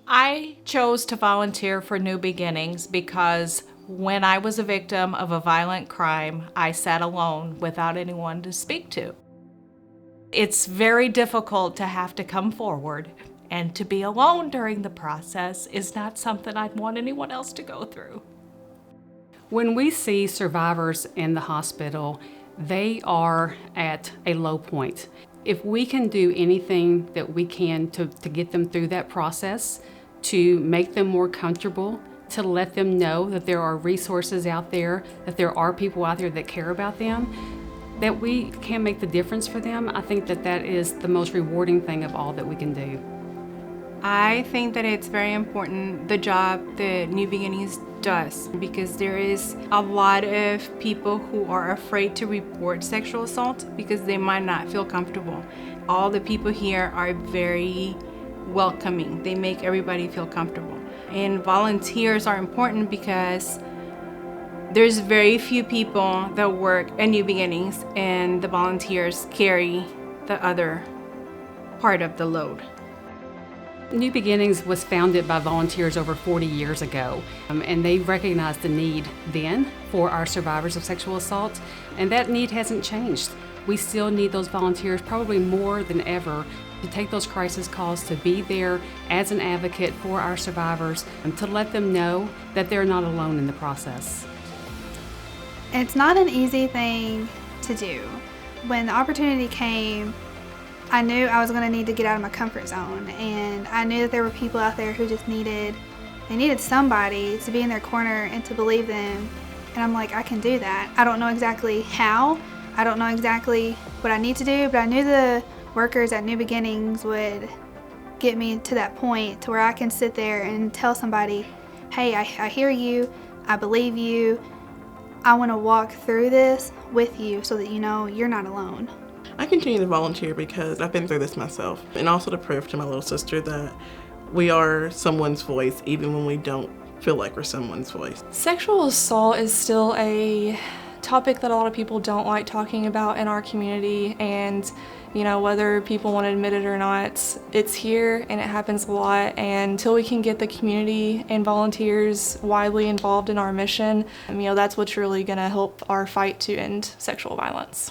I chose to volunteer for New Beginnings because when I was a victim of a violent crime, I sat alone without anyone to speak to. It's very difficult to have to come forward, and to be alone during the process is not something I'd want anyone else to go through. When we see survivors in the hospital, they are at a low point. If we can do anything that we can to get them through that process, to make them more comfortable, to let them know that there are resources out there, that there are people out there that care about them, that we can make the difference for them, I think that that is the most rewarding thing of all that we can do. I think that it's very important, the job that New Beginnings does, because there is a lot of people who are afraid to report sexual assault because they might not feel comfortable. All the people here are very welcoming. They make everybody feel comfortable. And volunteers are important because there's very few people that work at New Beginnings, and the volunteers carry the other part of the load. New Beginnings was founded by volunteers over 40 years ago, and they recognized the need then for our survivors of sexual assault, and that need hasn't changed. We still need those volunteers probably more than ever to take those crisis calls, to be there as an advocate for our survivors, and to let them know that they're not alone in the process. It's not an easy thing to do. When the opportunity came, I knew I was going to need to get out of my comfort zone, and I knew that there were people out there who just needed somebody to be in their corner and to believe them, and I'm like, I can do that. I don't know exactly how, I don't know exactly what I need to do, but I knew the workers at New Beginnings would get me to that point to where I can sit there and tell somebody, hey, I hear you, I believe you, I want to walk through this with you so that you know you're not alone. I continue to volunteer because I've been through this myself, and also to prove to my little sister that we are someone's voice even when we don't feel like we're someone's voice. Sexual assault is still a topic that a lot of people don't like talking about in our community, and whether people want to admit it or not, it's here and it happens a lot, and until we can get the community and volunteers widely involved in our mission, that's what's really going to help our fight to end sexual violence.